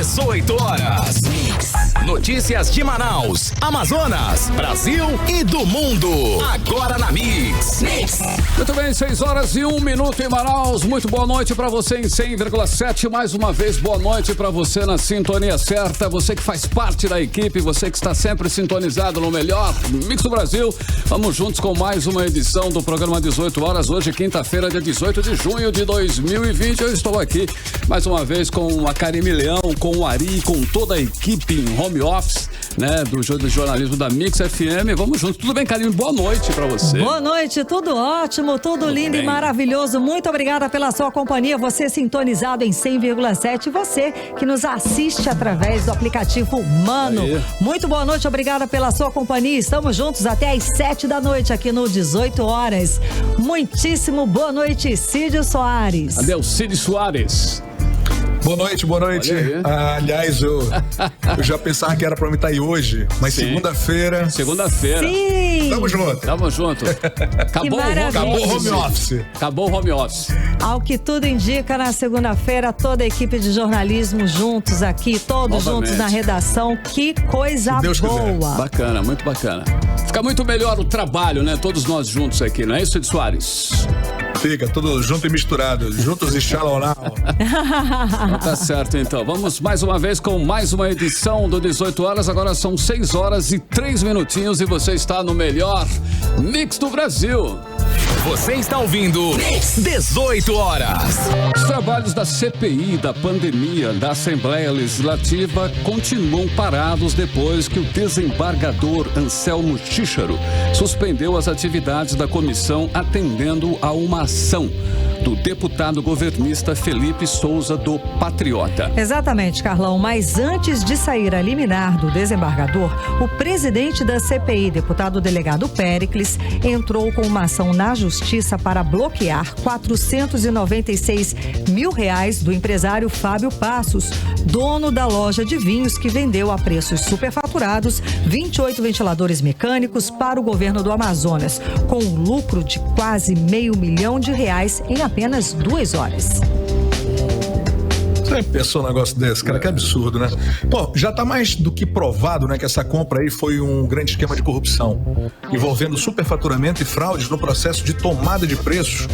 18 horas. Notícias de Manaus, Amazonas, Brasil e do mundo. Agora na Mix. Muito bem, 6 horas e 1 minuto em Manaus. Muito boa noite pra você em 100,7. Mais uma vez, boa noite pra você na sintonia certa. Você que faz parte da equipe, você que está sempre sintonizado no melhor Mix do Brasil. Vamos juntos com mais uma edição do programa 18 horas. Hoje, quinta-feira, dia 18 de junho de 2020. Eu estou aqui mais uma vez com a Karime Leão, com o Ari, com toda a equipe em home office, né, do jornalismo da Mix FM. Vamos juntos. Tudo bem, Karime? Boa noite pra você. Boa noite, tudo ótimo, tudo lindo bem. E maravilhoso. Muito obrigada pela sua companhia. Você sintonizado em 100,7. Você que nos assiste através do aplicativo Mano. Aí. Muito boa noite, obrigada pela sua companhia. Estamos juntos até às 7 da noite aqui no 18 horas. Muitíssimo boa noite, Cídio Soares. Adeus, Cídio Soares. Boa noite, boa noite. Aliás, eu já pensava que era pra mim estar aí hoje, mas sim. Segunda-feira. Sim! Tamo junto. Acabou o home office. Acabou o home office. Ao que tudo indica, na segunda-feira, toda a equipe de jornalismo juntos aqui, todos juntos na redação. Que coisa boa. Bacana, muito bacana. Fica muito melhor o trabalho, né? Todos nós juntos aqui, não é isso, Cídio Soares? Fica tudo junto e misturado, juntos e xalonau. Tá certo, então. Vamos mais uma vez com mais uma edição do 18 horas. Agora são 6 horas e 3 minutinhos e você está no melhor Mix do Brasil. Você está ouvindo Mix 18 horas. Os trabalhos da CPI, da pandemia, da Assembleia Legislativa continuam parados depois que o desembargador Anselmo Chícharo suspendeu as atividades da comissão atendendo a uma ação do deputado governista Felipe Souza do Patriota. Exatamente, Carlão, mas antes de sair a liminar do desembargador, o presidente da CPI, deputado delegado Péricles, entrou com uma ação na justiça para bloquear R$496 mil do empresário Fábio Passos, dono da loja de vinhos que vendeu a preços superfaturados 28 ventiladores mecânicos para o governo do Amazonas, com um lucro de quase R$500 mil em apenas 2 horas. Você pensou um negócio desse, cara? Que absurdo, né? Bom, já tá mais do que provado, né, que essa compra aí foi um grande esquema de corrupção, envolvendo superfaturamento e fraudes no processo de tomada de preços.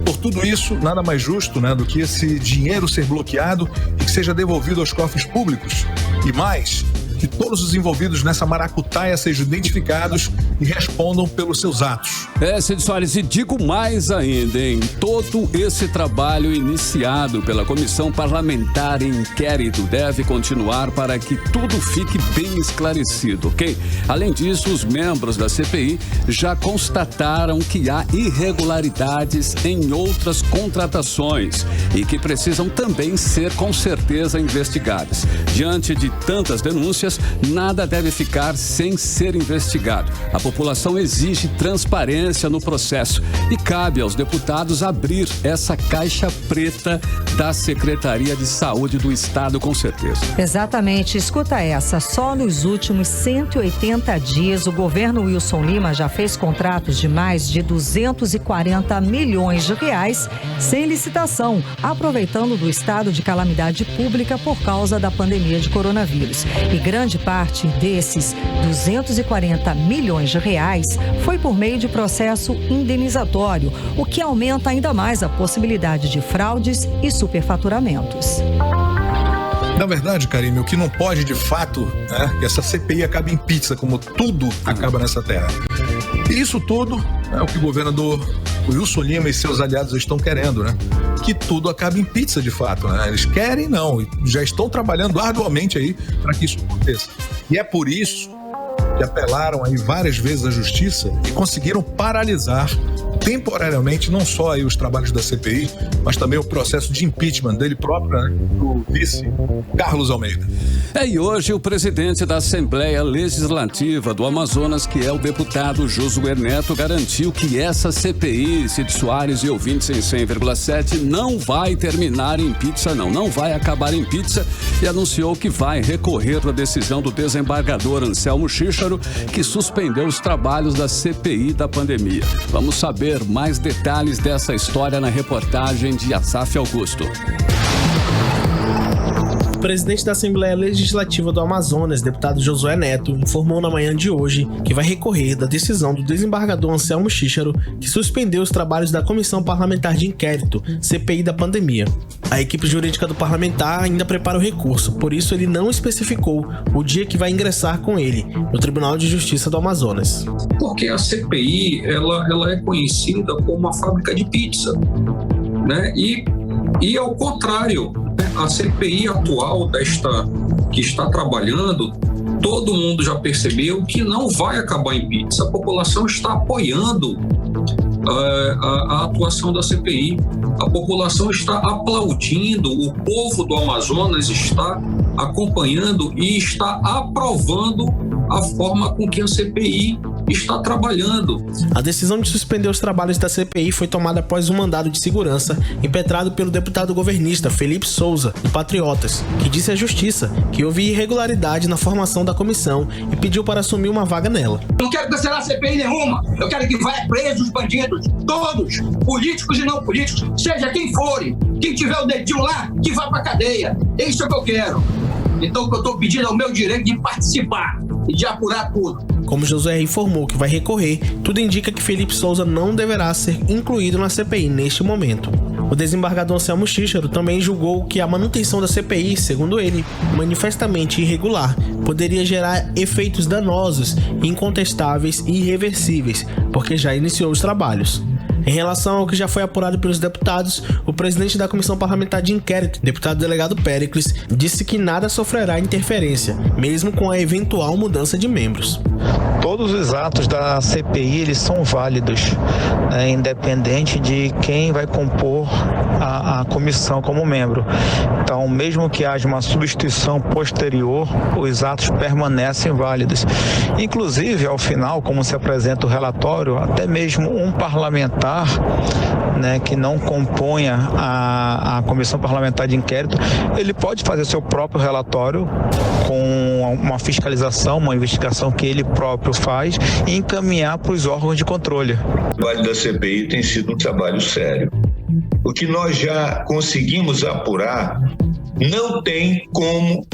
Por tudo isso, nada mais justo, né, do que esse dinheiro ser bloqueado e que seja devolvido aos cofres públicos. E mais, que todos os envolvidos nessa maracutaia sejam identificados e respondam pelos seus atos. Cídio Soares, e digo mais ainda, hein? Todo esse trabalho iniciado pela Comissão Parlamentar em Inquérito deve continuar para que tudo fique bem esclarecido, ok? Além disso, os membros da CPI já constataram que há irregularidades em outras contratações e que precisam também ser, com certeza, investigadas. Diante de tantas denúncias, nada deve ficar sem ser investigado. A população exige transparência no processo e cabe aos deputados abrir essa caixa preta da Secretaria de Saúde do Estado, com certeza. Exatamente. Escuta essa. Só nos últimos 180 dias, o governo Wilson Lima já fez contratos de mais de R$240 milhões sem licitação, aproveitando do estado de calamidade pública por causa da pandemia de coronavírus. E grande parte desses R$240 milhões foi por meio de processo indenizatório, o que aumenta ainda mais a possibilidade de fraudes e superfaturamentos. Na verdade, Karime, o que não pode de fato é que essa CPI acabe em pizza, como tudo acaba nessa terra. E isso tudo é o que o governador Wilson Lima e seus aliados estão querendo, né? Que tudo acabe em pizza de fato, né? Eles querem não, e já estão trabalhando arduamente aí para que isso aconteça. E é por isso que apelaram aí várias vezes à justiça e conseguiram paralisar temporariamente não só aí os trabalhos da CPI, mas também o processo de impeachment dele próprio, né, do vice Carlos Almeida. E hoje o presidente da Assembleia Legislativa do Amazonas, que é o deputado Josué Neto, garantiu que essa CPI, Cídio Soares e ouvintes em 100,7, não vai terminar em pizza, não vai acabar em pizza, e anunciou que vai recorrer da decisão do desembargador Anselmo Chícharo, que suspendeu os trabalhos da CPI da pandemia. Vamos saber mais detalhes dessa história na reportagem de Asaf Augusto. presidente da Assembleia Legislativa do Amazonas, deputado Josué Neto, informou na manhã de hoje que vai recorrer da decisão do desembargador Anselmo Cícero, que suspendeu os trabalhos da Comissão Parlamentar de Inquérito, CPI da pandemia. A equipe jurídica do parlamentar ainda prepara o recurso, por isso ele não especificou o dia que vai ingressar com ele no Tribunal de Justiça do Amazonas. Porque a CPI ela é conhecida como uma fábrica de pizza, né? E ao contrário, a CPI atual que está trabalhando, todo mundo já percebeu que não vai acabar em pizza. A população está apoiando a atuação da CPI. A população está aplaudindo, o povo do Amazonas está acompanhando e está aprovando a forma com que a CPI está trabalhando. A decisão de suspender os trabalhos da CPI foi tomada após um mandado de segurança impetrado pelo deputado governista Felipe Souza, do Patriotas, que disse à Justiça que houve irregularidade na formação da comissão e pediu para assumir uma vaga nela. Não quero cancelar a CPI nenhuma. Eu quero que vá presos os bandidos, todos, políticos e não políticos, seja quem forem. Quem tiver o dedinho lá, que vá pra cadeia. É isso que eu quero. Então o que eu estou pedindo é o meu direito de participar e de apurar tudo. Como Josué informou que vai recorrer, tudo indica que Felipe Souza não deverá ser incluído na CPI neste momento. O desembargador Anselmo Cícero também julgou que a manutenção da CPI, segundo ele, manifestamente irregular, poderia gerar efeitos danosos, incontestáveis e irreversíveis, porque já iniciou os trabalhos. Em relação ao que já foi apurado pelos deputados, o presidente da Comissão Parlamentar de Inquérito, deputado delegado Péricles, disse que nada sofrerá interferência, mesmo com a eventual mudança de membros. Todos os atos da CPI eles são válidos, independente de quem vai compor a comissão como membro. Então, mesmo que haja uma substituição posterior, os atos permanecem válidos. Inclusive, ao final, como se apresenta o relatório, até mesmo um parlamentar, que não componha a Comissão Parlamentar de Inquérito, ele pode fazer seu próprio relatório com uma fiscalização, uma investigação que ele próprio faz e encaminhar para os órgãos de controle. O trabalho da CPI tem sido um trabalho sério. O que nós já conseguimos apurar não tem como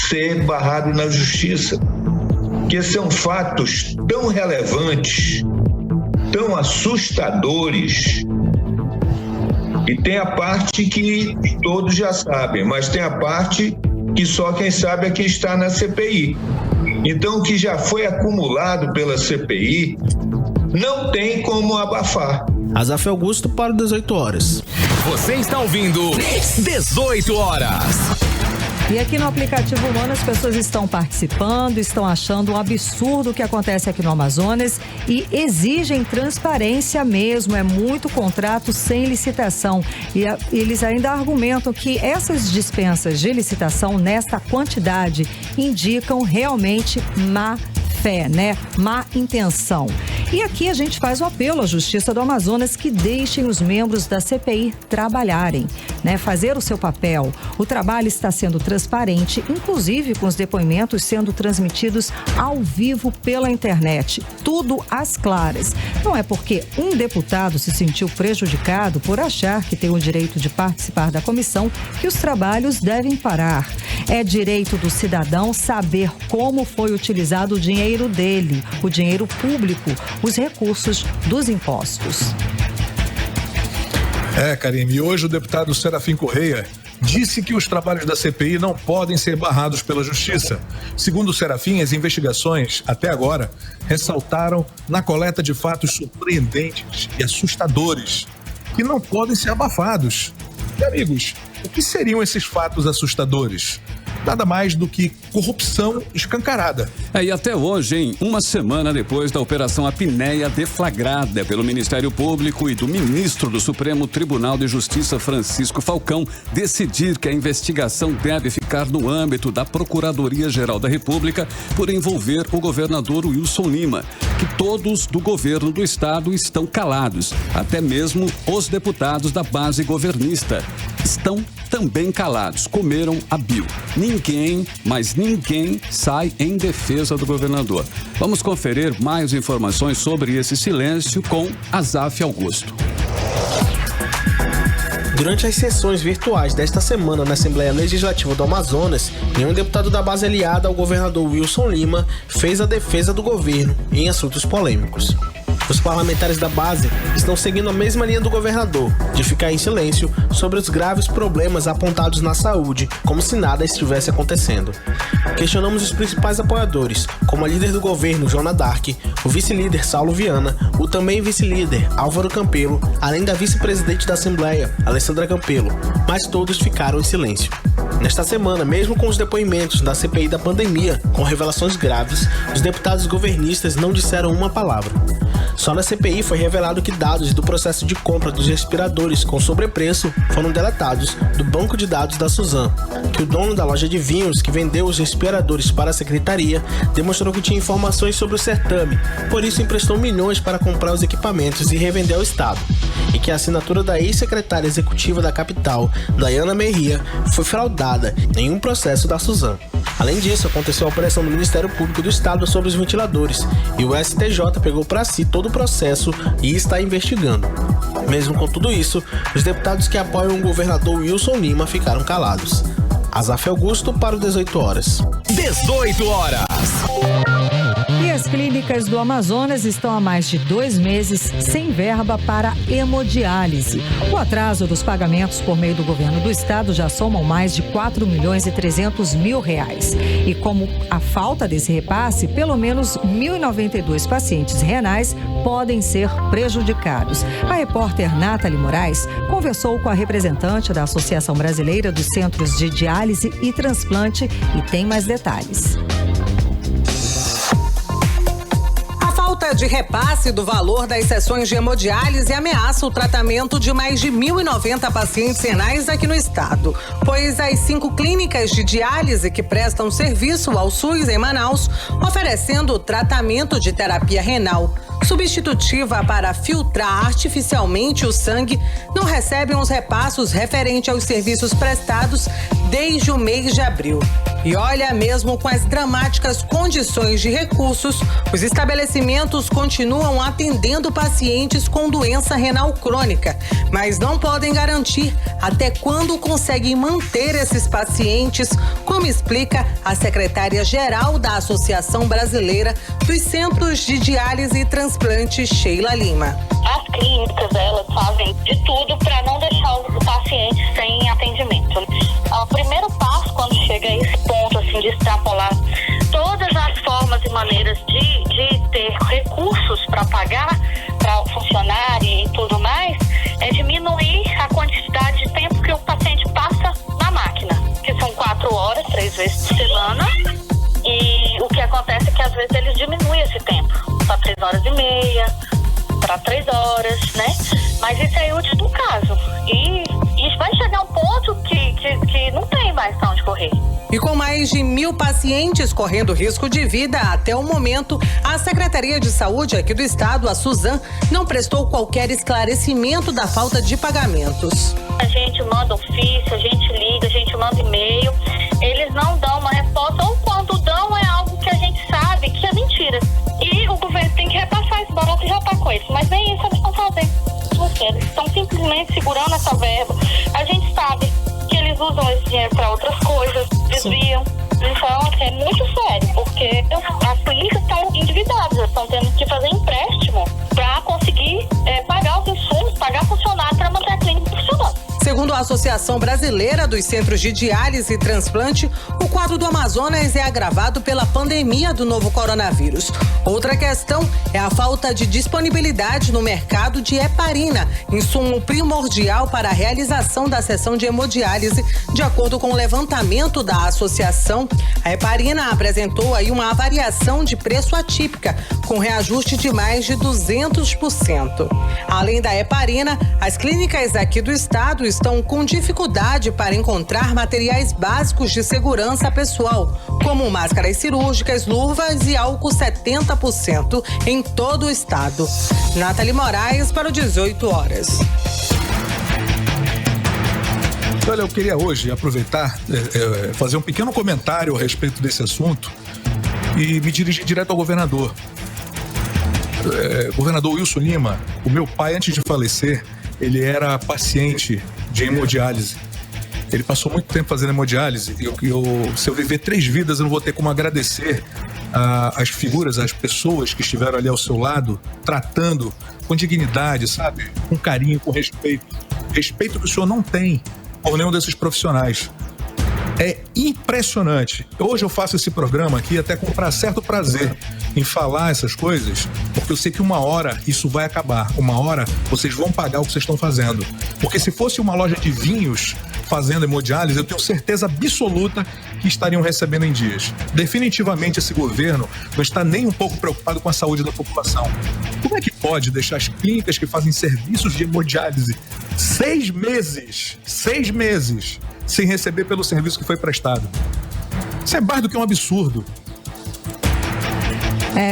ser barrado na justiça, porque são fatos tão relevantes, tão assustadores. E tem a parte que todos já sabem, mas tem a parte que só quem sabe é quem está na CPI. Então, o que já foi acumulado pela CPI não tem como abafar. Azaf Augusto para 18 horas. Você está ouvindo 18 horas. E aqui no aplicativo Humano as pessoas estão participando, estão achando um absurdo o que acontece aqui no Amazonas e exigem transparência mesmo, é muito contrato sem licitação. E eles ainda argumentam que essas dispensas de licitação nesta quantidade indicam realmente má fé, má intenção. E aqui a gente faz o apelo à Justiça do Amazonas que deixem os membros da CPI trabalharem, fazer o seu papel. O trabalho está sendo transparente, inclusive com os depoimentos sendo transmitidos ao vivo pela internet. Tudo às claras. Não é porque um deputado se sentiu prejudicado por achar que tem o direito de participar da comissão que os trabalhos devem parar. É direito do cidadão saber como foi utilizado o dinheiro dele, o dinheiro público, os recursos dos impostos. Karime, e hoje o deputado Serafim Correia disse que os trabalhos da CPI não podem ser barrados pela Justiça. Segundo o Serafim, as investigações, até agora, ressaltaram na coleta de fatos surpreendentes e assustadores, que não podem ser abafados. E, amigos, o que seriam esses fatos assustadores? Nada mais do que corrupção escancarada. E até hoje, uma semana depois da Operação Apneia deflagrada pelo Ministério Público e do ministro do Supremo Tribunal de Justiça, Francisco Falcão, decidir que a investigação deve ficar no âmbito da Procuradoria-Geral da República por envolver o governador Wilson Lima, que todos do governo do estado estão calados, até mesmo os deputados da base governista estão também calados, comeram a Bill. Ninguém, mas ninguém sai em defesa do governador. Vamos conferir mais informações sobre esse silêncio com Azaf Augusto. Durante as sessões virtuais desta semana na Assembleia Legislativa do Amazonas, nenhum deputado da base aliada ao governador Wilson Lima fez a defesa do governo em assuntos polêmicos. Os parlamentares da base estão seguindo a mesma linha do governador, de ficar em silêncio sobre os graves problemas apontados na saúde, como se nada estivesse acontecendo. Questionamos os principais apoiadores, como a líder do governo, Joana Dark, o vice-líder, Saulo Viana, o também vice-líder, Álvaro Campelo, além da vice-presidente da Assembleia, Alessandra Campelo, mas todos ficaram em silêncio. Nesta semana, mesmo com os depoimentos da CPI da pandemia, com revelações graves, os deputados governistas não disseram uma palavra. Só na CPI foi revelado que dados do processo de compra dos respiradores com sobrepreço foram deletados do banco de dados da Suzan, que o dono da loja de vinhos que vendeu os respiradores para a secretaria demonstrou que tinha informações sobre o certame, por isso emprestou milhões para comprar os equipamentos e revender ao Estado, e que a assinatura da ex-secretária executiva da capital, Dayana Merria, foi fraudada em um processo da Suzan. Além disso, aconteceu a operação do Ministério Público do Estado sobre os ventiladores, e o STJ pegou para si todo o processo e está investigando. Mesmo com tudo isso, os deputados que apoiam o governador Wilson Lima ficaram calados. Azaf Augusto para o 18 horas. 18 horas. E as clínicas do Amazonas estão há mais de 2 meses sem verba para hemodiálise. O atraso dos pagamentos por meio do governo do estado já somam mais de 4.300.000 reais. E como a falta desse repasse, pelo menos 1.092 pacientes renais podem ser prejudicados. A repórter Nathalie Moraes conversou com a representante da Associação Brasileira dos Centros de Diálise e Transplante e tem mais detalhes. Falta de repasse do valor das sessões de hemodiálise ameaça o tratamento de mais de 1.090 pacientes renais aqui no estado, pois as 5 clínicas de diálise que prestam serviço ao SUS em Manaus, oferecendo tratamento de terapia renal substitutiva para filtrar artificialmente o sangue, não recebem os repassos referentes aos serviços prestados desde o mês de abril. E olha, mesmo com as dramáticas condições de recursos, os estabelecimentos continuam atendendo pacientes com doença renal crônica, mas não podem garantir até quando conseguem manter esses pacientes, como explica a secretária-geral da Associação Brasileira dos Centros de Diálise e Transplante, Sheila Lima. As clínicas, elas fazem de tudo para não deixar os pacientes sem atendimento. O primeiro passo, quando chega a esse ponto assim, de extrapolar todas as formas e maneiras de ter recursos para pagar para o funcionário e tudo mais, é diminuir a quantidade de tempo que o paciente passa na máquina, que são 4 horas, 3 vezes por semana, e o que acontece é que às vezes eles diminuem esse tempo para 3 horas e meia, para 3 horas, né? Mas isso é útil no caso. E vai chegar um ponto que não tem mais pra onde correr. E com mais de 1.000 pacientes correndo risco de vida até o momento, a Secretaria de Saúde aqui do estado, a Suzan, não prestou qualquer esclarecimento da falta de pagamentos. A gente manda ofício, a gente liga, a gente manda e-mail, eles não dão uma resposta, ou quando dão é algo que a gente sabe que é mentira. E o governo tem que repassar esse barato e já tá com isso, mas nem isso eles estão fazendo. Eles estão simplesmente segurando essa verba. A gente sabe que eles usam esse dinheiro para outras coisas, desviam. Então, assim, é muito sério, porque as clínicas estão endividadas, estão tendo que fazer empréstimo para conseguir pagar os insumos, pagar funcionário para manter a clínica funcionando. Segundo a Associação Brasileira dos Centros de Diálise e Transplante, o quadro do Amazonas é agravado pela pandemia do novo coronavírus. Outra questão é a falta de disponibilidade no mercado de heparina, insumo primordial para a realização da sessão de hemodiálise. De acordo com o levantamento da associação, a heparina apresentou aí uma variação de preço atípica, com reajuste de mais de 200%. Além da heparina, as clínicas aqui do estado estão com dificuldade para encontrar materiais básicos de segurança pessoal, como máscaras cirúrgicas, luvas e álcool 70% em todo o estado. Nathalie Moraes para o 18 horas. Olha, eu queria hoje aproveitar, fazer um pequeno comentário a respeito desse assunto e me dirigir direto ao governador. Governador Wilson Lima, o meu pai, antes de falecer, ele era paciente de hemodiálise. Ele passou muito tempo fazendo hemodiálise. Se eu viver 3 vidas, eu não vou ter como agradecer as figuras, as pessoas que estiveram ali ao seu lado, tratando com dignidade, sabe? Com carinho, com respeito. Respeito que o senhor não tem por nenhum desses profissionais. É impressionante. Hoje eu faço esse programa aqui até com certo prazer em falar essas coisas, porque eu sei que uma hora isso vai acabar. Uma hora vocês vão pagar o que vocês estão fazendo. Porque se fosse uma loja de vinhos fazendo hemodiálise, eu tenho certeza absoluta que estariam recebendo em dias. Definitivamente esse governo não está nem um pouco preocupado com a saúde da população. Como é que pode deixar as clínicas que fazem serviços de hemodiálise 6 meses sem receber pelo serviço que foi prestado? Isso é mais do que um absurdo.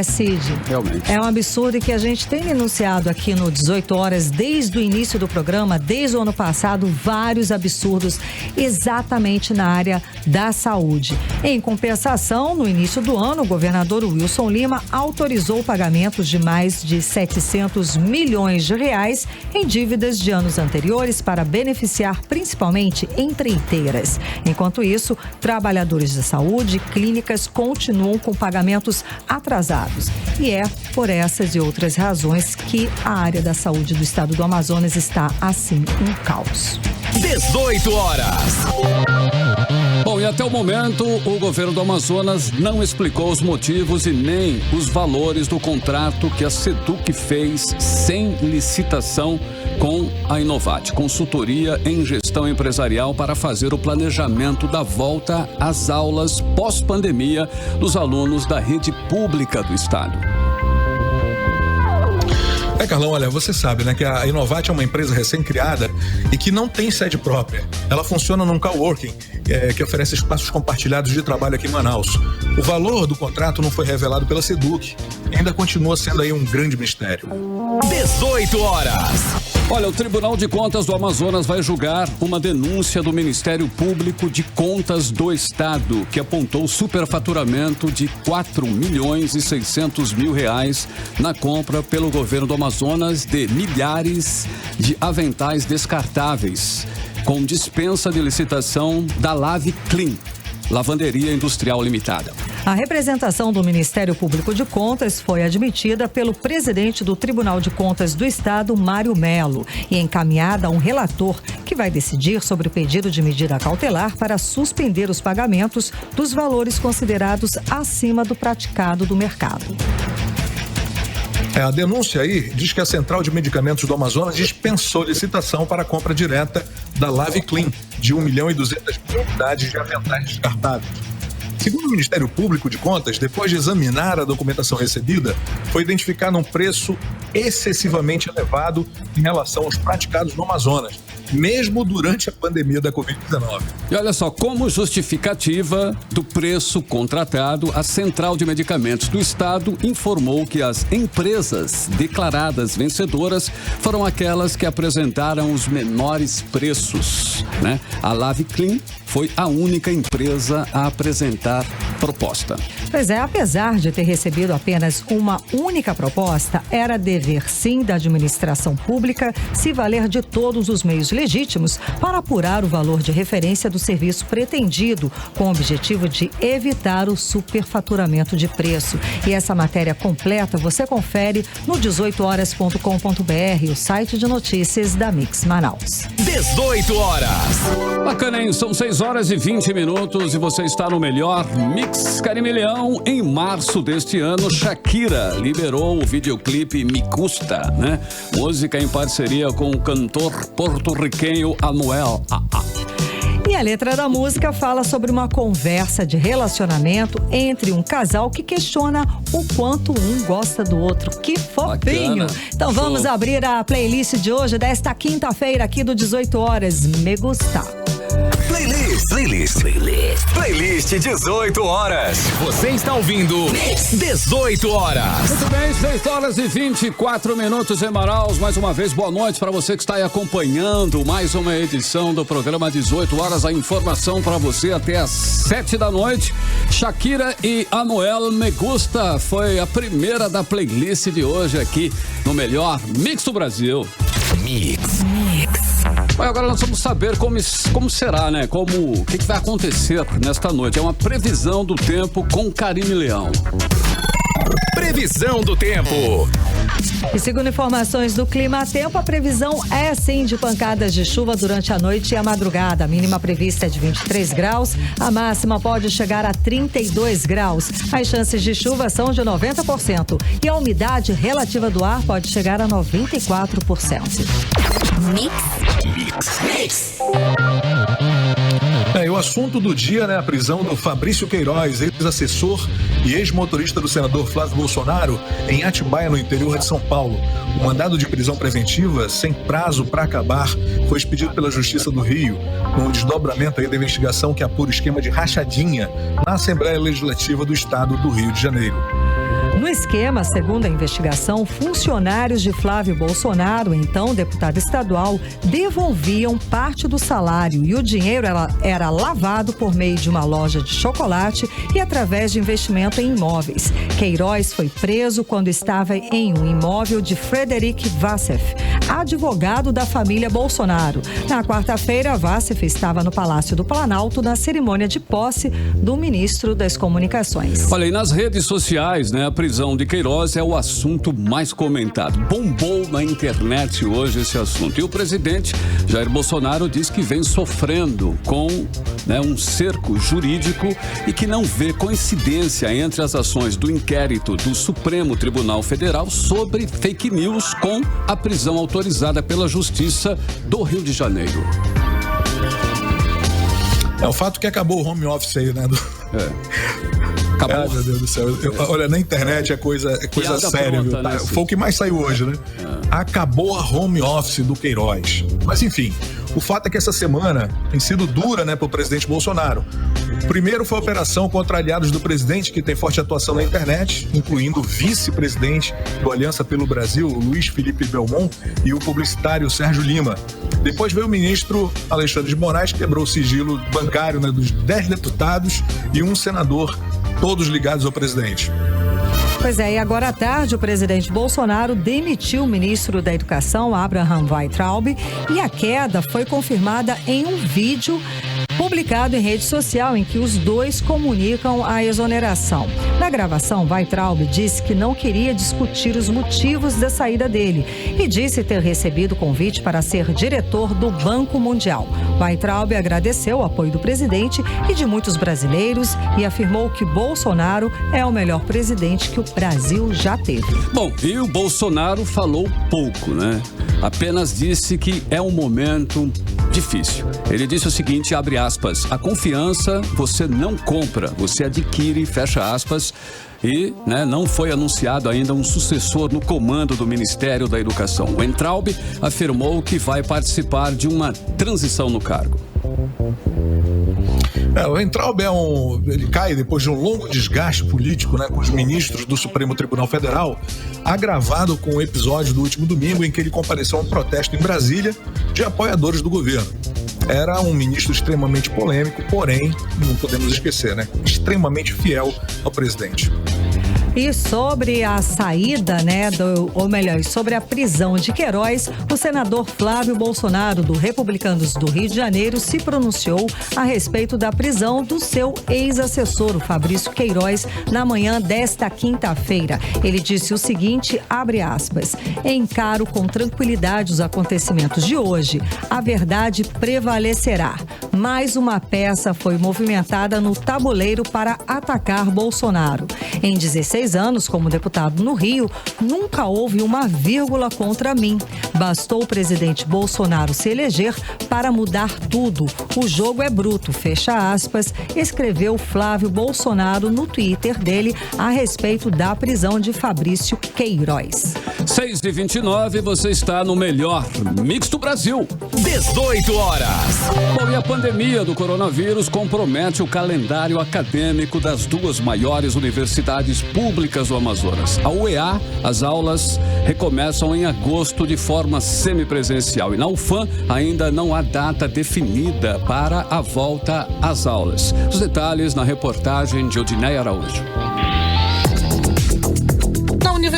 Cid, realmente é um absurdo que a gente tem denunciado aqui no 18 Horas desde o início do programa, desde o ano passado, vários absurdos exatamente na área da saúde. Em compensação, no início do ano, o governador Wilson Lima autorizou pagamentos de mais de 700 milhões de reais em dívidas de anos anteriores para beneficiar principalmente empreiteiras. Enquanto isso, trabalhadores da saúde e clínicas continuam com pagamentos atrasados. E é por essas e outras razões que a área da saúde do estado do Amazonas está, assim, um caos. 18 horas. Bom, e até o momento, o governo do Amazonas não explicou os motivos e nem os valores do contrato que a SEDUC fez sem licitação com a Inovate, consultoria em gestão empresarial, para fazer o planejamento da volta às aulas pós-pandemia dos alunos da rede pública do estado. Carlão, olha, você sabe, né, que a Inovate é uma empresa recém-criada e que não tem sede própria. Ela funciona num coworking que oferece espaços compartilhados de trabalho aqui em Manaus. O valor do contrato não foi revelado pela SEDUC e ainda continua sendo aí um grande mistério. 18 horas. Olha, o Tribunal de Contas do Amazonas vai julgar uma denúncia do Ministério Público de Contas do Estado, que apontou superfaturamento de 4.600.000 reais na compra pelo governo do Amazonas de milhares de aventais descartáveis, com dispensa de licitação da Lave Clean, Lavanderia Industrial Limitada. A representação do Ministério Público de Contas foi admitida pelo presidente do Tribunal de Contas do Estado, Mário Melo, e encaminhada a um relator que vai decidir sobre o pedido de medida cautelar para suspender os pagamentos dos valores considerados acima do praticado do mercado. A denúncia aí diz que a Central de Medicamentos do Amazonas dispensou licitação para a compra direta da Lave Clean, de 1.200.000 unidades de aventais descartáveis. Segundo o Ministério Público de Contas, depois de examinar a documentação recebida, foi identificado um preço excessivamente elevado em relação aos praticados no Amazonas, mesmo durante a pandemia da Covid-19. E olha só, como justificativa do preço contratado, a Central de Medicamentos do Estado informou que as empresas declaradas vencedoras foram aquelas que apresentaram os menores preços, né? A Lave Clean foi a única empresa a apresentar proposta. Pois é, apesar de ter recebido apenas uma única proposta, era dever sim da administração pública se valer de todos os meios legítimos para apurar o valor de referência do serviço pretendido, com o objetivo de evitar o superfaturamento de preço. E essa matéria completa você confere no 18horas.com.br, o site de notícias da Mix Manaus. 18 horas. Bacana, hein? São 6 horas e 20 minutos e você está no melhor Mix Carimilhão. Em março deste ano, Shakira liberou o videoclipe Me Gusta, né? Música em parceria com o cantor porto-riquenho Anuel AA. E a letra da música fala sobre uma conversa de relacionamento entre um casal que questiona o quanto um gosta do outro. Que fofinho! Bacana. Então vamos abrir a playlist de hoje, desta quinta-feira aqui do 18 Horas. Me Gusta. Playlist 18 horas. Você está ouvindo 18 horas. Muito bem, 6 horas e 24 minutos em Manaus. Mais uma vez, boa noite para você que está aí acompanhando mais uma edição do programa 18 horas. A informação para você até às 7 da noite. Shakira e Anuel Me Gusta foi a primeira da playlist de hoje aqui no melhor Mix do Brasil. Mix. Agora nós vamos saber como será, né? O que vai acontecer nesta noite. É uma previsão do tempo com Karine Leão. Previsão do tempo. E segundo informações do Clima Tempo, a previsão é sim de pancadas de chuva durante a noite e a madrugada. A mínima prevista é de 23 graus, a máxima pode chegar a 32 graus. As chances de chuva são de 90% e a umidade relativa do ar pode chegar a 94%. Mix. E o assunto do dia, né? A prisão do Fabrício Queiroz, ex-assessor e ex-motorista do senador Flávio Bolsonaro, em Atibaia, no interior de São Paulo. O mandado de prisão preventiva, sem prazo para acabar, foi expedido pela Justiça do Rio, com o desdobramento aí da investigação que apura o esquema de rachadinha na Assembleia Legislativa do Estado do Rio de Janeiro. No esquema, segundo a investigação, funcionários de Flávio Bolsonaro, então deputado estadual, devolviam parte do salário e o dinheiro era lavado por meio de uma loja de chocolate e através de investimento em imóveis. Queiroz foi preso quando estava em um imóvel de Frederic Vassef, advogado da família Bolsonaro. Na quarta-feira, Vassef estava no Palácio do Planalto na cerimônia de posse do ministro das Comunicações. Olha, e nas redes sociais, né, a prisão de Queiroz é o assunto mais comentado. Bombou na internet hoje esse assunto. E o presidente Jair Bolsonaro diz que vem sofrendo com um cerco jurídico e que não vê coincidência entre as ações do inquérito do Supremo Tribunal Federal sobre fake news com a prisão autorizada pela Justiça do Rio de Janeiro. É o fato que acabou o home office aí, né? Acabou. Ai, meu Deus do céu. Olha, na internet é coisa séria, viu? Né? Foi o que mais saiu hoje, né? Acabou a home office do Queiroz. Mas enfim, o fato é que essa semana tem sido dura, né, para o presidente Bolsonaro. Primeiro foi a operação contra aliados do presidente, que tem forte atuação na internet, incluindo o vice-presidente do Aliança pelo Brasil, Luiz Felipe Belmont, e o publicitário Sérgio Lima. Depois veio o ministro Alexandre de Moraes, que quebrou o sigilo bancário, né, dos 10 deputados e um senador, todos ligados ao presidente. Pois é, e agora à tarde o presidente Bolsonaro demitiu o ministro da Educação, Abraham Weintraub, e a queda foi confirmada em um vídeo publicado em rede social em que os dois comunicam a exoneração. Na gravação, Weintraub disse que não queria discutir os motivos da saída dele e disse ter recebido convite para ser diretor do Banco Mundial. Weintraub agradeceu o apoio do presidente e de muitos brasileiros e afirmou que Bolsonaro é o melhor presidente que o Brasil já teve. Bom, e o Bolsonaro falou pouco, né? Apenas disse que é um momento difícil. Ele disse o seguinte, abre aspas, a confiança você não compra, você adquire, fecha aspas, e não foi anunciado ainda um sucessor no comando do Ministério da Educação. O Weintraub afirmou que vai participar de uma transição no cargo. O Weintraub ele cai depois de um longo desgaste político, né, com os ministros do Supremo Tribunal Federal, agravado com o episódio do último domingo em que ele compareceu a um protesto em Brasília de apoiadores do governo. Era um ministro extremamente polêmico, porém, não podemos esquecer, né, extremamente fiel ao presidente. E sobre a saída, sobre a prisão de Queiroz, o senador Flávio Bolsonaro, do Republicanos do Rio de Janeiro, se pronunciou a respeito da prisão do seu ex-assessor, o Fabrício Queiroz, na manhã desta quinta-feira. Ele disse o seguinte, abre aspas, encaro com tranquilidade os acontecimentos de hoje. A verdade prevalecerá. Mais uma peça foi movimentada no tabuleiro para atacar Bolsonaro. Em 16 anos como deputado no Rio, nunca houve uma vírgula contra mim. Bastou o presidente Bolsonaro se eleger para mudar tudo. O jogo é bruto, fecha aspas, escreveu Flávio Bolsonaro no Twitter dele a respeito da prisão de Fabrício Queiroz. 6h29, você está no melhor Mix do Brasil. 18 horas. Bom, e a pandemia do coronavírus compromete o calendário acadêmico das duas maiores universidades públicas do Amazonas. A UEA, as aulas recomeçam em agosto de forma semipresencial. E na UFAM ainda não há data definida para a volta às aulas. Os detalhes na reportagem de Odineia Araújo.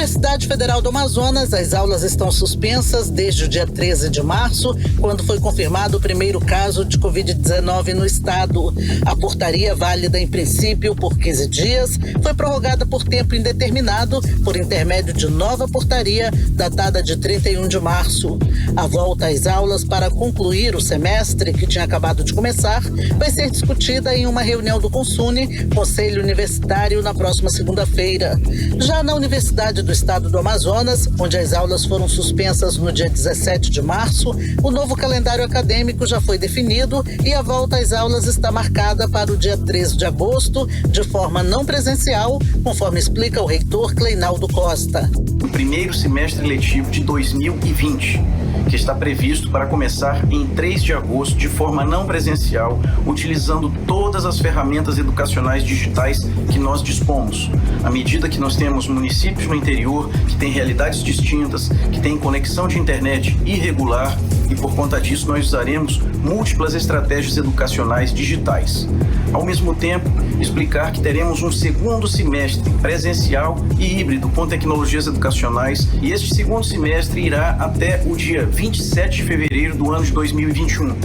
Universidade Federal do Amazonas, as aulas estão suspensas desde o dia 13 de março, quando foi confirmado o primeiro caso de Covid-19 no estado. A portaria, válida em princípio por 15 dias, foi prorrogada por tempo indeterminado por intermédio de nova portaria datada de 31 de março. A volta às aulas para concluir o semestre, que tinha acabado de começar, vai ser discutida em uma reunião do CONSUNE, Conselho Universitário, na próxima segunda-feira. Já na Universidade do Estado do Amazonas, onde as aulas foram suspensas no dia 17 de março, o novo calendário acadêmico já foi definido e a volta às aulas está marcada para o dia 13 de agosto, de forma não presencial, conforme explica o reitor Cleinaldo Costa. O primeiro semestre letivo de 2020, que está previsto para começar em 3 de agosto de forma não presencial, utilizando todas as ferramentas educacionais digitais que nós dispomos. À medida que nós temos municípios no interior que têm realidades distintas, que têm conexão de internet irregular, e por conta disso nós usaremos múltiplas estratégias educacionais digitais. Ao mesmo tempo, explicar que teremos um segundo semestre presencial e híbrido com tecnologias educacionais, e este segundo semestre irá até o dia 27 de fevereiro do ano de 2021.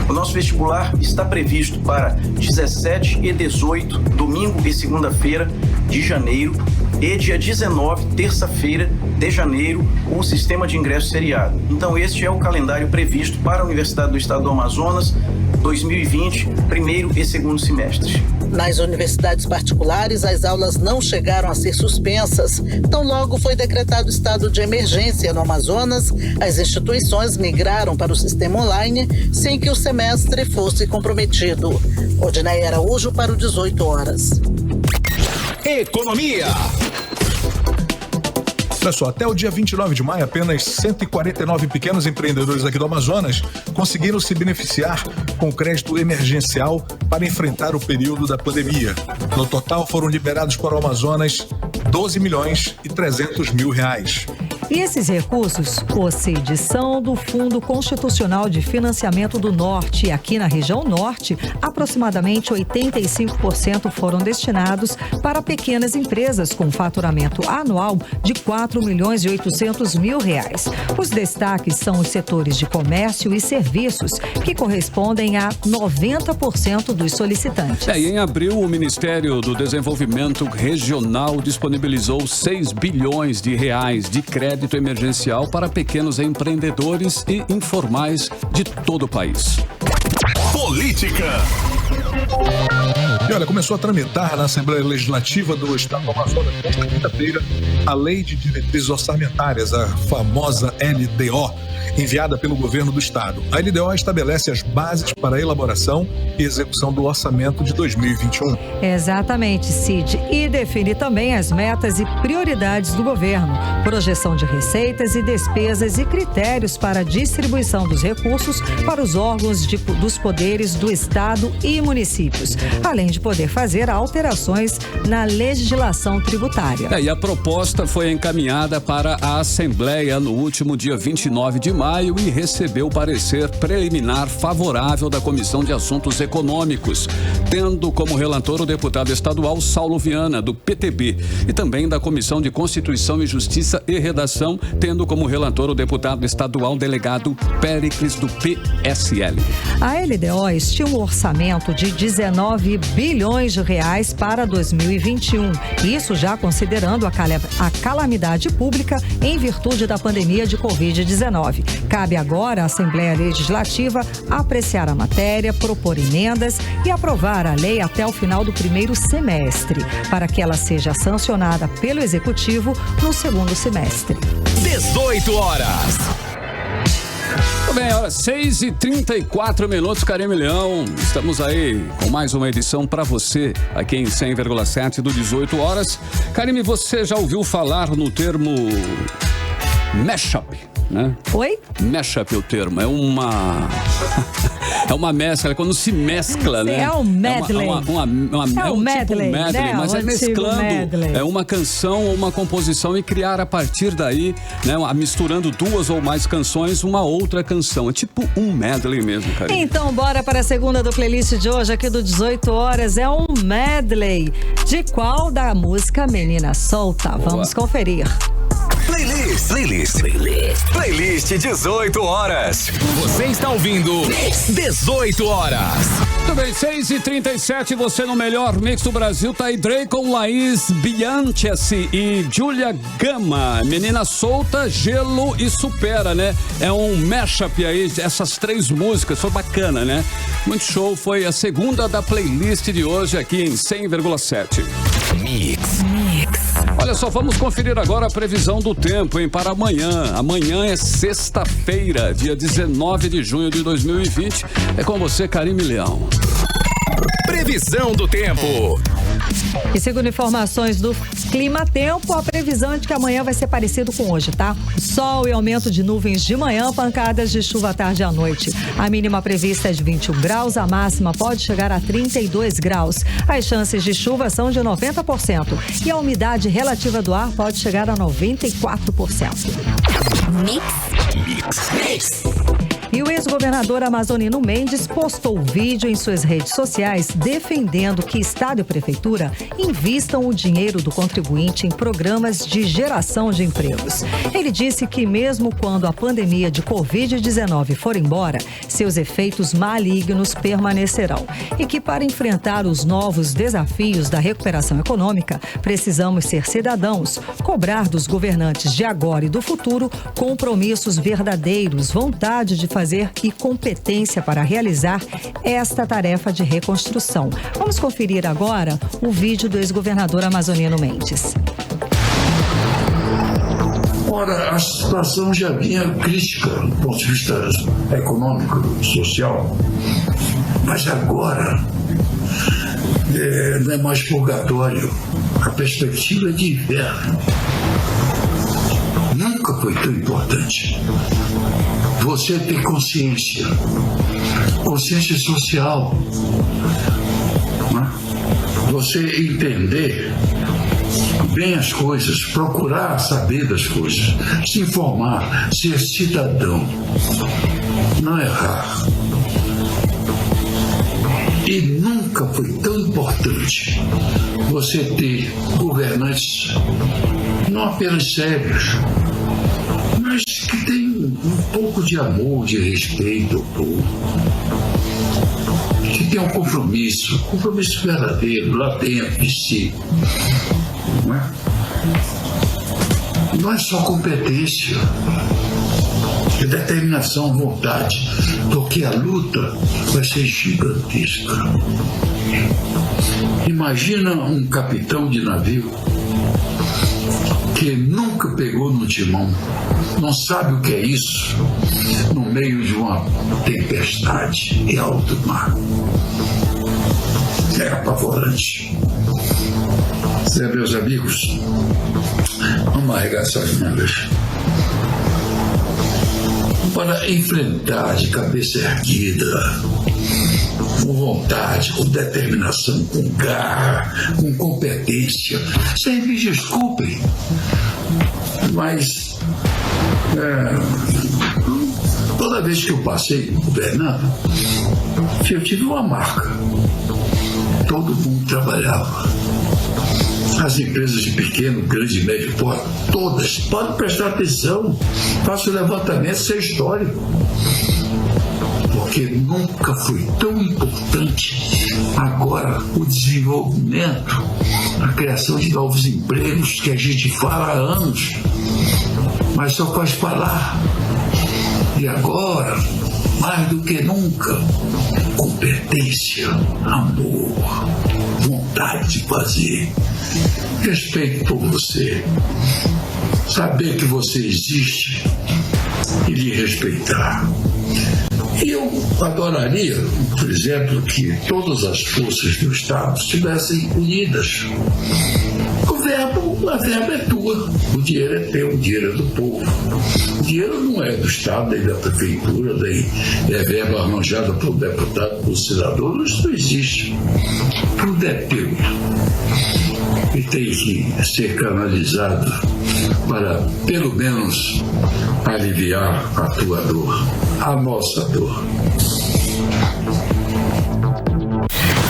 O nosso vestibular está previsto para 17 e 18, domingo e segunda-feira de janeiro, e dia 19, terça-feira de janeiro, o sistema de ingresso seriado. Então este é o calendário previsto para a Universidade do Estado do Amazonas 2020, primeiro e segundo semestres. Nas universidades particulares, as aulas não chegaram a ser suspensas. Tão logo foi decretado estado de emergência no Amazonas, as instituições migraram para o sistema online sem que o semestre fosse comprometido. Odinaia Araújo para o 18 horas. Economia. Olha só, até o dia 29 de maio, apenas 149 pequenos empreendedores aqui do Amazonas conseguiram se beneficiar com crédito emergencial para enfrentar o período da pandemia. No total, foram liberados para o Amazonas 12 milhões e 300 mil reais. E esses recursos, o CID, são do Fundo Constitucional de Financiamento do Norte. Aqui na região norte, aproximadamente 85% foram destinados para pequenas empresas com faturamento anual de 4 milhões e 800 mil reais. Os destaques são os setores de comércio e serviços, que correspondem a 90% dos solicitantes. E em abril, o Ministério do Desenvolvimento Regional disponibilizou 6 bilhões de reais de crédito emergencial para pequenos empreendedores e informais de todo o país. Política. E olha, começou a tramitar na Assembleia Legislativa do Estado do Amazonas nesta quinta-feira a Lei de Diretrizes Orçamentárias, a famosa LDO, enviada pelo governo do estado. A LDO estabelece as bases para a elaboração e execução do orçamento de 2021. Exatamente, Cid. E define também as metas e prioridades do governo, projeção de receitas e despesas e critérios para a distribuição dos recursos para os órgãos dos poderes do estado e municípios, além de poder fazer alterações na legislação tributária. E a proposta foi encaminhada para a Assembleia no último dia 29 de maio e recebeu parecer preliminar favorável da Comissão de Assuntos Econômicos, tendo como relator o deputado estadual Saulo Viana, do PTB, e também da Comissão de Constituição e Justiça e Redação, tendo como relator o deputado estadual delegado Péricles, do PSL. A LDO estima um orçamento de 19 bilhões de reais para 2021, isso já considerando a calamidade pública em virtude da pandemia de Covid-19. Cabe agora à Assembleia Legislativa apreciar a matéria, propor emendas e aprovar a lei até o final do primeiro semestre, para que ela seja sancionada pelo Executivo no segundo semestre. 18 horas. Bem, 6h34, Karime Leão. Estamos aí com mais uma edição para você, aqui em 100,7 do 18 horas. Karime, você já ouviu falar no termo mashup, né? Oi? Mashup é o termo, é uma É uma mescla, quando se mescla, né? É um medley. É um medley, tipo um medley, né? mas é mesclando uma canção ou uma composição e criar a partir daí, né? Misturando duas ou mais canções, uma outra canção. É tipo um medley mesmo, cara. Então, bora para a segunda do playlist de hoje, aqui do 18 horas. É um medley. De qual da música Menina Solta? Boa. Vamos conferir. Playlist 18 horas. Você está ouvindo 18 horas. Muito bem, 6h37, você no melhor mix do Brasil, tá aí Dracon, Laís, Bianchessi e Julia Gama. Menina Solta, Gelo e Supera, né? É um mashup aí, essas três músicas, foi bacana, né? Muito show, foi a segunda da playlist de hoje aqui em 100,7. Mix. Olha só, vamos conferir agora a previsão do tempo, hein, para amanhã. Amanhã é sexta-feira, dia 19 de junho de 2020. É com você, Karime Leão. Previsão do tempo. E segundo informações do Clima Tempo, a previsão é de que amanhã vai ser parecido com hoje, tá? Sol e aumento de nuvens de manhã, pancadas de chuva à tarde e à noite. A mínima prevista é de 21 graus, a máxima pode chegar a 32 graus. As chances de chuva são de 90% e a umidade relativa do ar pode chegar a 94%. Mix. E o ex-governador amazonino Mendes postou vídeo em suas redes sociais defendendo que Estado e Prefeitura invistam o dinheiro do contribuinte em programas de geração de empregos. Ele disse que mesmo quando a pandemia de Covid-19 for embora, seus efeitos malignos permanecerão. E que para enfrentar os novos desafios da recuperação econômica, precisamos ser cidadãos, cobrar dos governantes de agora e do futuro compromissos verdadeiros, vontade de fazer e competência para realizar esta tarefa de reconstrução. Vamos conferir agora o vídeo do ex-governador amazonino Mendes. Ora, a situação já vinha crítica do ponto de vista econômico, social, mas agora não é mais purgatório, a perspectiva é de inverno. Nunca foi tão importante você ter consciência social, né? Você entender bem as coisas, procurar saber das coisas, se informar, ser cidadão, não errar. E nunca foi tão importante você ter governantes não apenas sérios, mas que tem um pouco de amor, de respeito ao povo, que tem um compromisso verdadeiro lá dentro de si. Não é só competência, é determinação, vontade, porque a luta vai ser gigantesca. Imagina um capitão de navio que nunca pegou no timão, não sabe o que é isso no meio de uma tempestade em alto mar. É apavorante. Meus amigos, vamos arregaçar as mangas para enfrentar de cabeça erguida, com vontade, com determinação, com garra, com competência. Sem me desculpem, mas toda vez que eu passei governando, eu tive uma marca. Todo mundo trabalhava. As empresas de pequeno, grande e médio porte, todas, podem prestar atenção. Faça o levantamento, isso é histórico. Porque nunca foi tão importante agora o desenvolvimento, a criação de novos empregos que a gente fala há anos, mas só faz falar. E agora, mais do que nunca, competência, amor, vontade de fazer, respeito por você, saber que você existe e lhe respeitar. E eu adoraria, por exemplo, que todas as forças do Estado estivessem unidas. A verba é tua, o dinheiro é teu, o dinheiro é do povo. O dinheiro não é do Estado, nem da prefeitura, nem é verba arranjada pelo deputado, pelo senador, isso não existe. Tudo é teu. E tem que ser canalizado para, pelo menos, aliviar a tua dor, a nossa dor.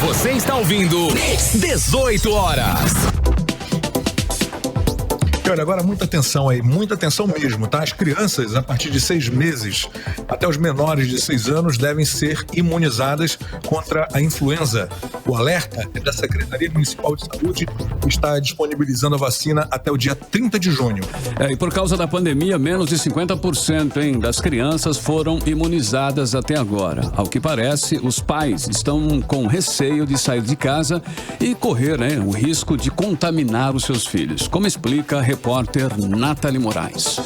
Você está ouvindo 18 horas. E olha, agora muita atenção aí, muita atenção mesmo, tá? As crianças, a partir de 6 meses até os menores de 6 anos, devem ser imunizadas contra a influenza. O alerta é da Secretaria Municipal de Saúde, que está disponibilizando a vacina até o dia 30 de junho. E por causa da pandemia, menos de 50% das crianças foram imunizadas até agora. Ao que parece, os pais estão com receio de sair de casa e correr o risco de contaminar os seus filhos. Como explica a repórter Nathalie Moraes.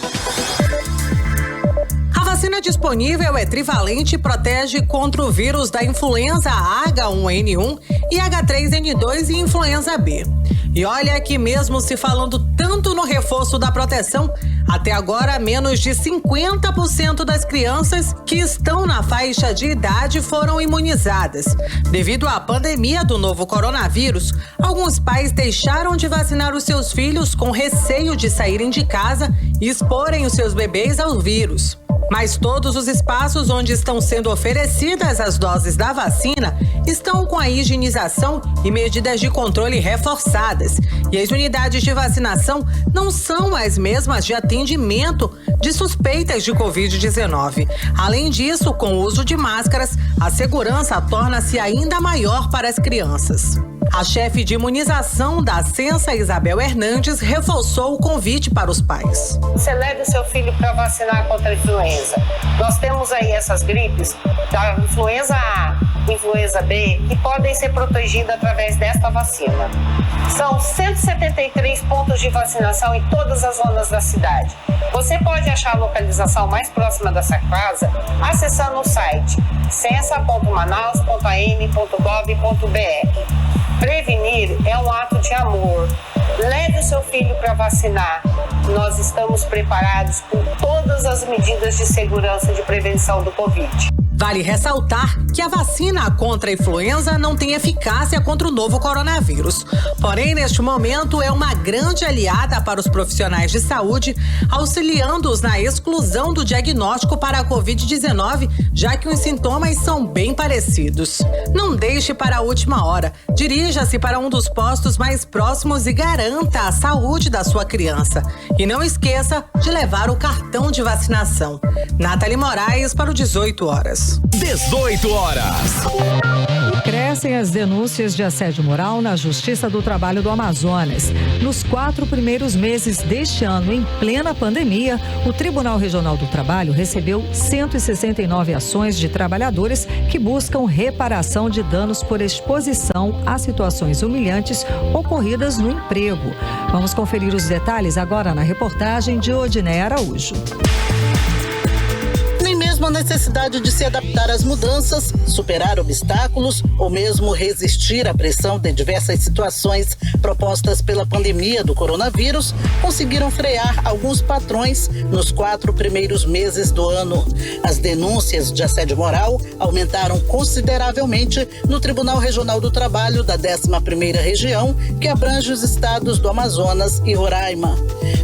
A vacina disponível é trivalente e protege contra o vírus da influenza H1N1 e H3N2 e influenza B. E olha que mesmo se falando tanto no reforço da proteção, até agora menos de 50% das crianças que estão na faixa de idade foram imunizadas. Devido à pandemia do novo coronavírus, alguns pais deixaram de vacinar os seus filhos com receio de saírem de casa e exporem os seus bebês ao vírus. Mas todos os espaços onde estão sendo oferecidas as doses da vacina estão com a higienização e medidas de controle reforçadas. E as unidades de vacinação não são as mesmas de atendimento de suspeitas de Covid-19. Além disso, com o uso de máscaras, a segurança torna-se ainda maior para as crianças. A chefe de imunização da Censa, Isabel Hernandes, reforçou o convite para os pais. Você leve o seu filho para vacinar contra a influenza. Nós temos aí essas gripes, da influenza A, influenza B, que podem ser protegidas através desta vacina. São 173 pontos de vacinação em todas as zonas da cidade. Você pode achar a localização mais próxima da sua casa acessando o site censa.manaus.am.gov.br. Prevenir é um ato de amor. Leve o seu filho para vacinar. Nós estamos preparados com todas as medidas de segurança e de prevenção do Covid. Vale ressaltar que a vacina contra a influenza não tem eficácia contra o novo coronavírus. Porém, neste momento, é uma grande aliada para os profissionais de saúde, auxiliando-os na exclusão do diagnóstico para a Covid-19, já que os sintomas são bem parecidos. Não deixe para a última hora. Dirija-se para um dos postos mais próximos e garanta a saúde da sua criança. E não esqueça de levar o cartão de vacinação. Nathalie Moraes para o 18 horas. 18 horas. Crescem as denúncias de assédio moral na Justiça do Trabalho do Amazonas. Nos 4 primeiros meses deste ano, em plena pandemia, o Tribunal Regional do Trabalho recebeu 169 ações de trabalhadores que buscam reparação de danos por exposição a situações humilhantes ocorridas no emprego. Vamos conferir os detalhes agora na reportagem de Odiné Araújo. A necessidade de se adaptar às mudanças, superar obstáculos ou mesmo resistir à pressão de diversas situações propostas pela pandemia do coronavírus conseguiram frear alguns patrões nos 4 primeiros meses do ano. As denúncias de assédio moral aumentaram consideravelmente no Tribunal Regional do Trabalho da 11ª Região, que abrange os estados do Amazonas e Roraima.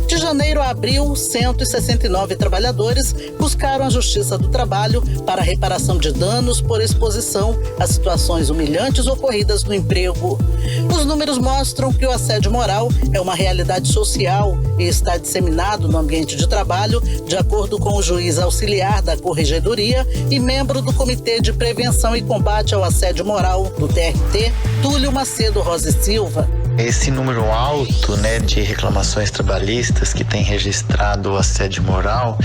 De janeiro a abril, 169 trabalhadores buscaram a Justiça do Trabalho para a reparação de danos por exposição a situações humilhantes ocorridas no emprego. Os números mostram que o assédio moral é uma realidade social e está disseminado no ambiente de trabalho, de acordo com o juiz auxiliar da Corregedoria e membro do Comitê de Prevenção e Combate ao Assédio Moral do TRT, Túlio Macedo Rosa e Silva. Esse número alto, de reclamações trabalhistas que tem registrado o assédio moral,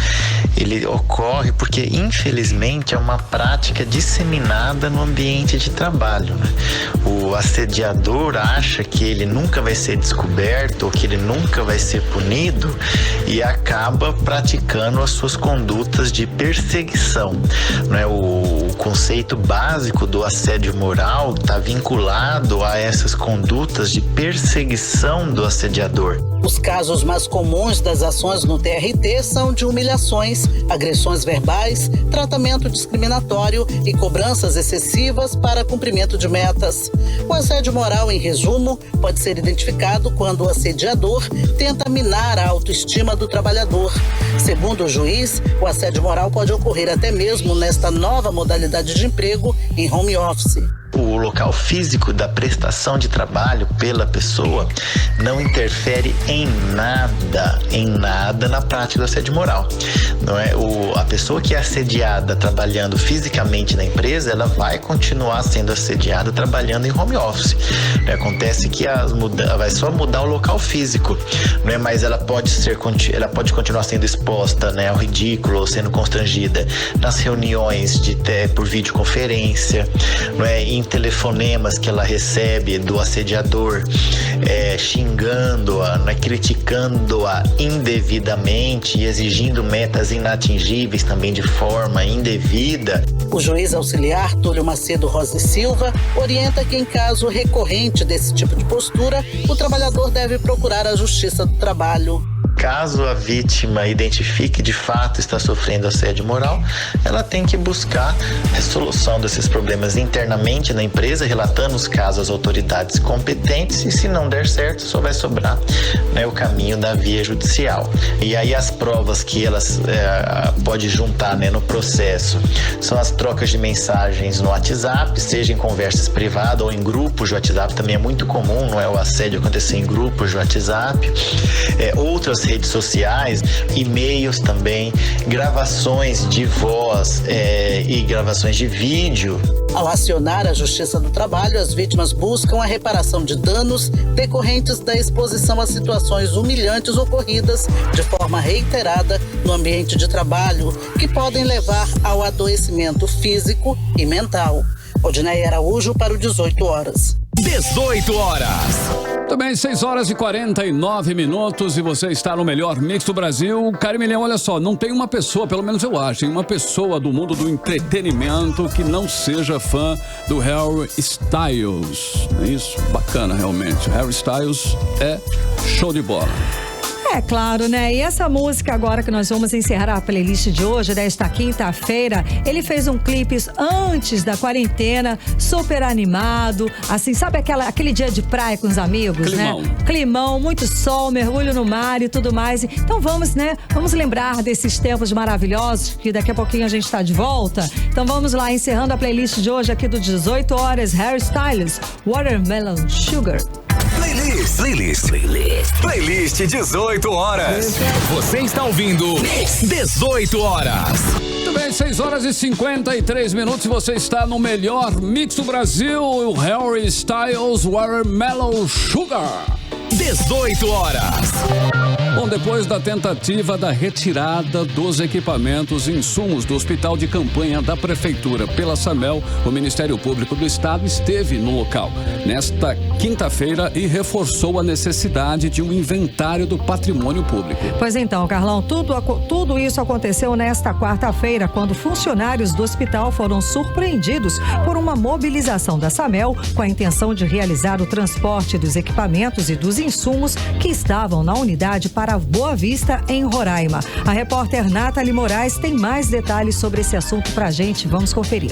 ele ocorre porque, infelizmente, é uma prática disseminada no ambiente de trabalho, O assediador acha que ele nunca vai ser descoberto ou que ele nunca vai ser punido e acaba praticando as suas condutas de perseguição, O conceito básico do assédio moral está vinculado a essas condutas de perseguição do assediador. Os casos mais comuns das ações no TRT são de humilhações, agressões verbais, tratamento discriminatório e cobranças excessivas para cumprimento de metas. O assédio moral, em resumo, pode ser identificado quando o assediador tenta minar a autoestima do trabalhador. Segundo o juiz, o assédio moral pode ocorrer até mesmo nesta nova modalidade de emprego em home office. O local físico da prestação de trabalho pela pessoa não interfere em nada na prática do assédio moral. A pessoa que é assediada trabalhando fisicamente na empresa, ela vai continuar sendo assediada trabalhando em home office. Acontece que vai só mudar o local físico, mas ela pode continuar sendo exposta ao ridículo ou sendo constrangida nas reuniões por videoconferência, em telefonemas que ela recebe do assediador, xingando-a, criticando-a indevidamente e exigindo metas inatingíveis também de forma indevida. O juiz auxiliar Túlio Macedo Rosa e Silva orienta que, em caso recorrente desse tipo de postura, o trabalhador deve procurar a Justiça do Trabalho. Caso a vítima identifique de fato está sofrendo assédio moral, ela tem que buscar a resolução desses problemas internamente na empresa, relatando os casos às autoridades competentes, e se não der certo, só vai sobrar o caminho da via judicial. E aí as provas que elas pode juntar no processo são as trocas de mensagens no WhatsApp, seja em conversas privadas ou em grupos de WhatsApp. Também é muito comum o assédio acontecer em grupos de WhatsApp, outras redes sociais, e-mails também, gravações de voz e gravações de vídeo. Ao acionar a Justiça do Trabalho, as vítimas buscam a reparação de danos decorrentes da exposição a situações humilhantes ocorridas de forma reiterada no ambiente de trabalho, que podem levar ao adoecimento físico e mental. Odinei Araújo para o 18 horas. 18 horas. Também 6 horas e 49 minutos e você está no melhor mix do Brasil. Carimilhão, olha só, não tem uma pessoa, pelo menos eu acho, uma pessoa do mundo do entretenimento que não seja fã do Harry Styles. É isso? Bacana, realmente. Harry Styles é show de bola. É claro, né? E essa música agora que nós vamos encerrar a playlist de hoje, desta quinta-feira, ele fez um clipe antes da quarentena, super animado, assim, sabe aquele dia de praia com os amigos, Climão. né? Climão, muito sol, mergulho no mar e tudo mais. Então vamos lembrar desses tempos maravilhosos, que daqui a pouquinho a gente está de volta. Então vamos lá, encerrando a playlist de hoje aqui do 18 horas, Harry Styles, Watermelon Sugar. Playlist 18 horas. Você está ouvindo 18 horas. Muito bem, 6 horas e 53 minutos. Você está no melhor mix do Brasil, o Harry Styles Watermelon Sugar. 18 horas. Bom, depois da tentativa da retirada dos equipamentos e insumos do hospital de campanha da Prefeitura pela SAMEL, o Ministério Público do Estado esteve no local nesta quinta-feira e reforçou a necessidade de um inventário do patrimônio público. Pois então, Carlão, tudo isso aconteceu nesta quarta-feira, quando funcionários do hospital foram surpreendidos por uma mobilização da SAMEL com a intenção de realizar o transporte dos equipamentos e dos insumos que estavam na unidade para Boa Vista, em Roraima. A repórter Nathalie Moraes tem mais detalhes sobre esse assunto pra gente. Vamos conferir.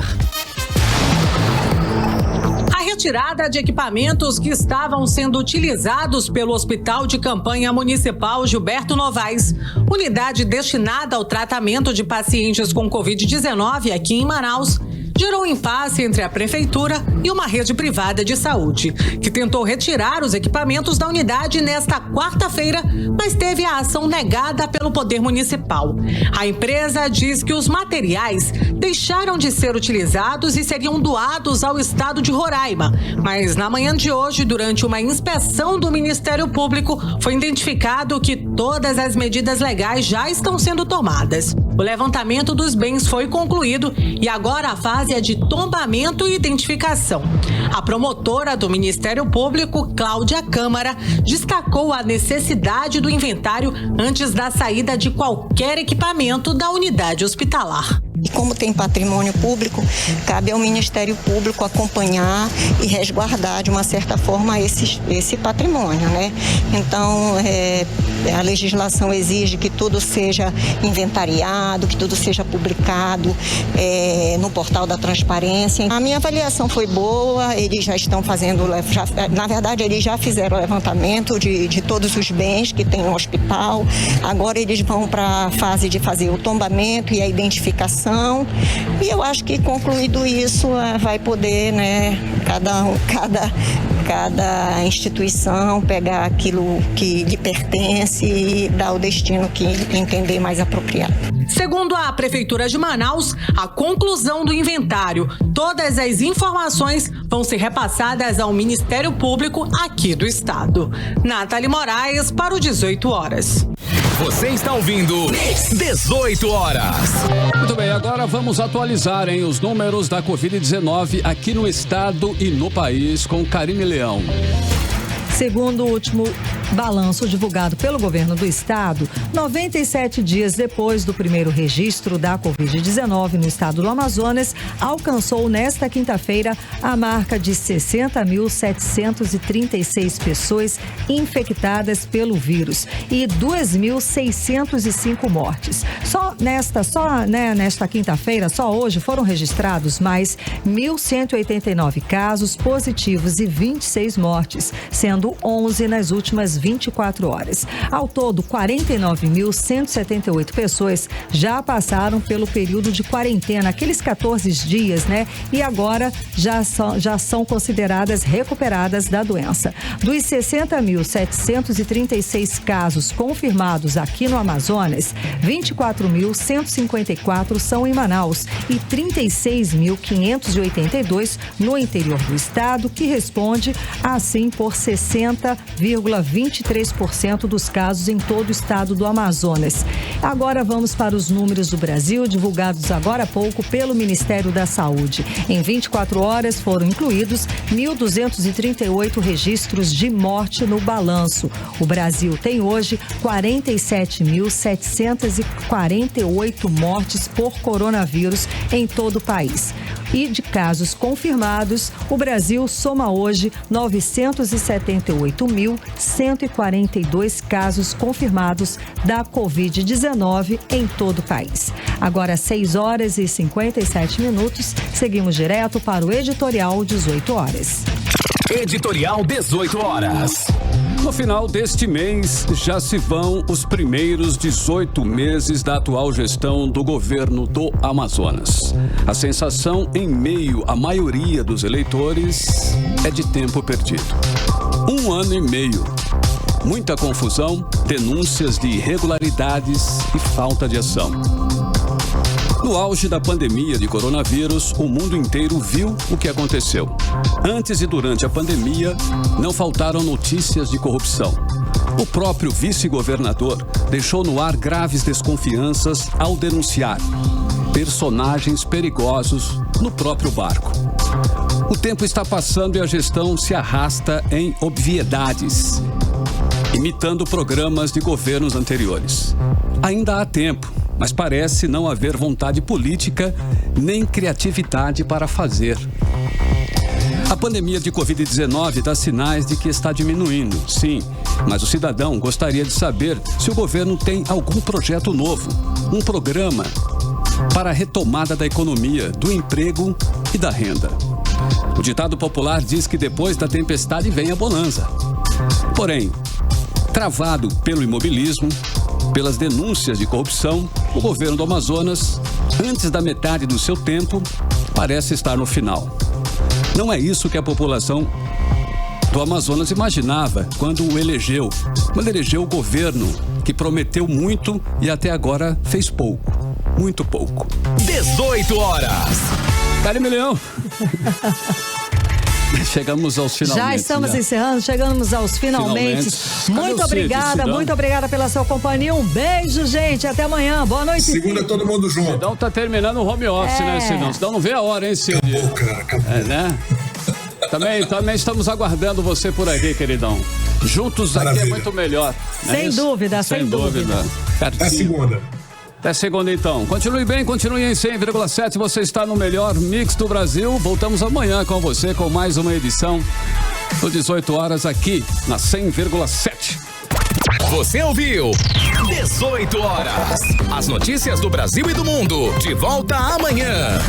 A retirada de equipamentos que estavam sendo utilizados pelo Hospital de Campanha Municipal Gilberto Novaes, unidade destinada ao tratamento de pacientes com Covid-19 aqui em Manaus, gerou um impasse entre a prefeitura e uma rede privada de saúde, que tentou retirar os equipamentos da unidade nesta quarta-feira, mas teve a ação negada pelo Poder Municipal. A empresa diz que os materiais deixaram de ser utilizados e seriam doados ao estado de Roraima, mas na manhã de hoje, durante uma inspeção do Ministério Público, foi identificado que todas as medidas legais já estão sendo tomadas. O levantamento dos bens foi concluído e agora a fase é de tombamento e identificação. A promotora do Ministério Público, Cláudia Câmara, destacou a necessidade do inventário antes da saída de qualquer equipamento da unidade hospitalar. E como tem patrimônio público, cabe ao Ministério Público acompanhar e resguardar de uma certa forma esse patrimônio, né? Então, a legislação exige que tudo seja inventariado, que tudo seja publicado no portal da transparência. A minha avaliação foi boa, eles já estão fazendo, na verdade eles já fizeram o levantamento de todos os bens que tem no hospital, agora eles vão para a fase de fazer o tombamento e a identificação. E eu acho que concluído isso vai poder, né, cada instituição pegar aquilo que lhe pertence e dar o destino que entender mais apropriado. Segundo a Prefeitura de Manaus, a conclusão do inventário, todas as informações vão ser repassadas ao Ministério Público aqui do estado. Nathalie Moraes para o 18 horas. Você está ouvindo 18 horas. Muito bem, agora vamos atualizar os números da Covid-19 aqui no estado e no país com Karine Leão. Segundo o último balanço divulgado pelo governo do estado, 97 dias depois do primeiro registro da Covid-19 no estado do Amazonas, alcançou nesta quinta-feira a marca de 60.736 pessoas infectadas pelo vírus e 2.605 mortes. Nesta quinta-feira, só hoje foram registrados mais 1.189 casos positivos e 26 mortes, sendo 11 nas últimas 24 horas. Ao todo, 49.178 pessoas já passaram pelo período de quarentena, aqueles 14 dias, né? E agora já são consideradas recuperadas da doença. Dos 60.736 casos confirmados aqui no Amazonas, 24.154 são em Manaus e 36.582 no interior do estado, que responde assim por 60,23% dos casos em todo o estado do Amazonas. Agora vamos para os números do Brasil, divulgados agora há pouco pelo Ministério da Saúde. Em 24 horas foram incluídos 1.238 registros de morte no balanço. O Brasil tem hoje 47.748 mortes por coronavírus em todo o país. E de casos confirmados, o Brasil soma hoje 978.142 casos confirmados da Covid-19 em todo o país. Agora, 6 horas e 57 minutos, seguimos direto para o Editorial 18 horas. Editorial 18 horas. No final deste mês, já se vão os primeiros 18 meses da atual gestão do governo do Amazonas. A sensação, em meio à maioria dos eleitores, é de tempo perdido. 1 ano e meio. Muita confusão, denúncias de irregularidades e falta de ação. No auge da pandemia de coronavírus, o mundo inteiro viu o que aconteceu. Antes e durante a pandemia, não faltaram notícias de corrupção. O próprio vice-governador deixou no ar graves desconfianças ao denunciar personagens perigosos no próprio barco. O tempo está passando e a gestão se arrasta em obviedades, imitando programas de governos anteriores. Ainda há tempo, mas parece não haver vontade política nem criatividade para fazer. A pandemia de Covid-19 dá sinais de que está diminuindo, sim, mas o cidadão gostaria de saber se o governo tem algum projeto novo, um programa para a retomada da economia, do emprego e da renda. O ditado popular diz que depois da tempestade vem a bonança. Porém, travado pelo imobilismo, pelas denúncias de corrupção, o governo do Amazonas, antes da metade do seu tempo, parece estar no final. Não é isso que a população do Amazonas imaginava quando o elegeu. Quando elegeu o governo que prometeu muito e até agora fez pouco. Muito pouco. 18 horas. Karime Leão. Chegamos aos finalmente. Já estamos encerrando, chegamos aos finalmente. Muito obrigada pela sua companhia. Um beijo, gente. Até amanhã. Boa noite. Segunda todo mundo junto. Sidão tá terminando o home office, né, Sidão? Sidão não vê a hora, hein, Cid? Acabou, cara. Acabou. Né? Também estamos aguardando você por aqui, queridão. Juntos Maravilha. aqui é muito melhor. Sem dúvida. Até segunda. Até segunda, então. Continue bem, continue em 100,7. Você está no melhor mix do Brasil. Voltamos amanhã com você com mais uma edição do 18 horas aqui na 100,7. Você ouviu 18 horas. As notícias do Brasil e do mundo. De volta amanhã.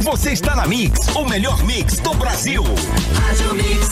Você está na Mix, o melhor mix do Brasil. Rádio Mix.